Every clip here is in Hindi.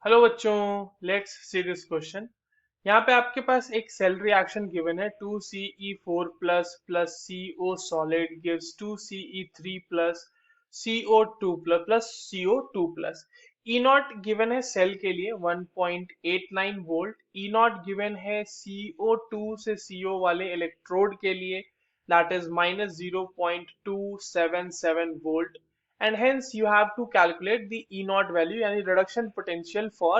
हेलो बच्चों, लेट्स सी दिस क्वेश्चन। यहाँ पे आपके पास एक सेल रिएक्शन गिवन है। 2Ce4 plus plus CO solid gives 2Ce3 plus CO2 plus plus CO2 plus. E not given है सेल के लिए 1.89 वोल्ट। ई नॉट गिवन है CO2 से CO वाले इलेक्ट्रोड के लिए, that is minus 0.277 volt, and hence you have to calculate the E naught value यानी reduction potential for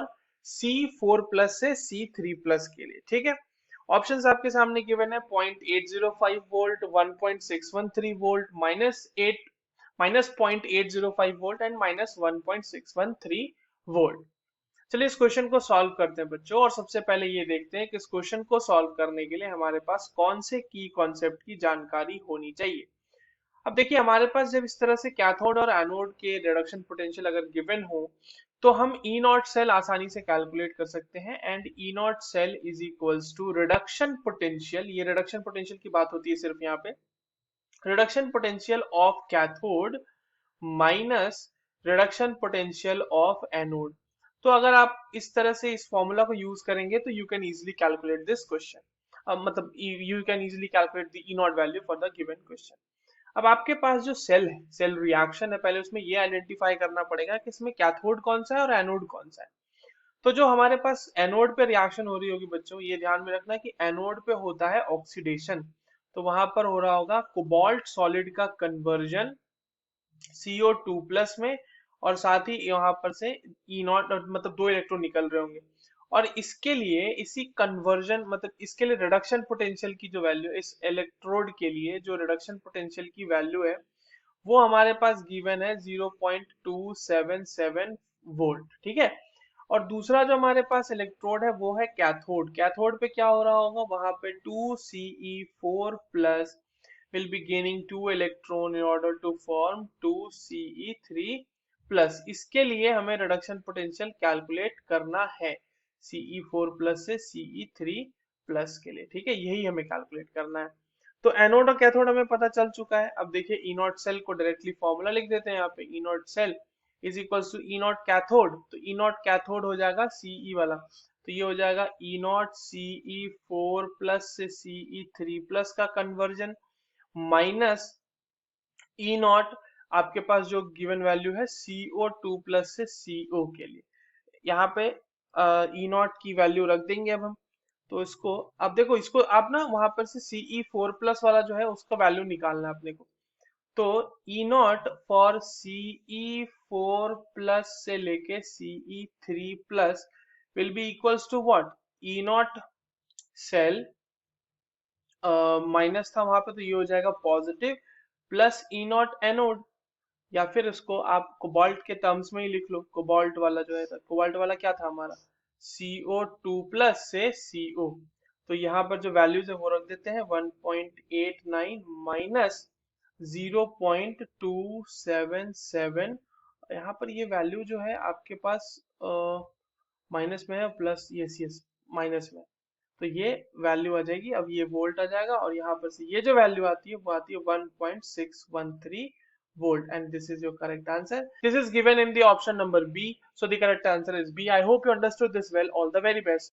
C4 plus से C3 plus के लिए। ठीक है, ऑप्शंस आपके सामने गिवन है 0.805 volt, 1.613 volt, -0.805 volt and -1.613 volt. चलिए इस क्वेश्चन को सॉल्व करते हैं बच्चों, और सबसे पहले ये देखते हैं कि इस क्वेश्चन को सॉल्व करने के लिए हमारे पास कौन से की कॉन्सेप्ट की जानकारी होनी चाहिए। अब देखिए, हमारे पास जब इस तरह से कैथोड और एनोड के रिडक्शन पोटेंशियल अगर गिवन हो तो हम ई नॉट सेल आसानी से कैलकुलेट कर सकते हैं। And E not cell is equals to reduction potential, ये रिडक्शन पोटेंशियल की बात होती है सिर्फ यहाँ पे, reduction potential of cathode minus reduction potential of anode. तो अगर आप इस तरह से इस फॉर्मूला को यूज करेंगे तो you can easily calculate this question, मतलब you can easily calculate the E naught value for the given question. अब आपके पास जो सेल है, सेल रिएक्शन है, पहले उसमें ये आइडेंटिफाई करना पड़ेगा कि इसमें कैथोड कौन सा है और एनोड कौन सा है। तो जो हमारे पास एनोड पे रिएक्शन हो रही होगी बच्चों, ये ध्यान में रखना कि एनोड पे होता है ऑक्सीडेशन। तो वहां पर हो रहा होगा कोबाल्ट सॉलिड का कन्वर्जन CO2 प्लस में, और साथ ही यहाँ पर से ई नॉट मतलब दो इलेक्ट्रॉन निकल रहे होंगे। और इसके लिए इसी कन्वर्जन मतलब इसके लिए रिडक्शन पोटेंशियल की जो वैल्यू, इस इलेक्ट्रोड के लिए जो रिडक्शन पोटेंशियल की वैल्यू है वो हमारे पास गिवन है 0.277 वोल्ट। ठीक है, और दूसरा जो हमारे पास इलेक्ट्रोड है वो है कैथोड। कैथोड पे क्या हो रहा होगा, वहां पे 2Ce4 plus will be gaining 2 electron in order to form 2Ce3 plus. इसके लिए हमें रिडक्शन पोटेंशियल कैलकुलेट करना है Ce4 प्लस से Ce3 प्लस के लिए। ठीक है, यही हमें कैलकुलेट करना है। तो एनोड और कैथोड हमें पता चल चुका है। अब देखिए ई नॉट सेल को डायरेक्टली फॉर्मूला लिख देते हैं यहाँ पे। E not cell is equals to E naught cathode, तो ई नॉट कैथोड हो जाएगा सीई वाला, तो ये हो जाएगा ई नॉट Ce4 प्लस से Ce3 प्लस का कन्वर्जन माइनस ई नॉट आपके पास जो गिवन वैल्यू है CO2 प्लस से CO के लिए। यहाँ पे ई नॉट की वैल्यू रख देंगे अब हम। तो इसको अब देखो, इसको आप ना वहां पर से Ce4 प्लस वाला जो है उसका वैल्यू निकालना है अपने को। तो E not for Ce4 plus से लेके Ce3 plus will be equals to what, E not cell minus था वहां पे तो ये हो जाएगा positive, plus E not anode, या फिर इसको आप कोबाल्ट के टर्म्स में ही लिख लो। कोबाल्ट वाला जो है, कोबाल्ट वाला क्या था हमारा, CO2 प्लस से CO। तो यहाँ पर जो वैल्यूज है वो रख देते हैं 1.89 माइनस 0.277। यहाँ पर ये वैल्यू जो है आपके पास माइनस में है, प्लस यस यस माइनस में, तो ये वैल्यू आ जाएगी। अब ये वोल्ट आ जाएगा, और यहाँ पर से ये जो वैल्यू आती है वो आती है 1.613 volt, and this is your correct answer. This is given in the option number B, so the correct answer is B. I hope you understood this well. All the very best.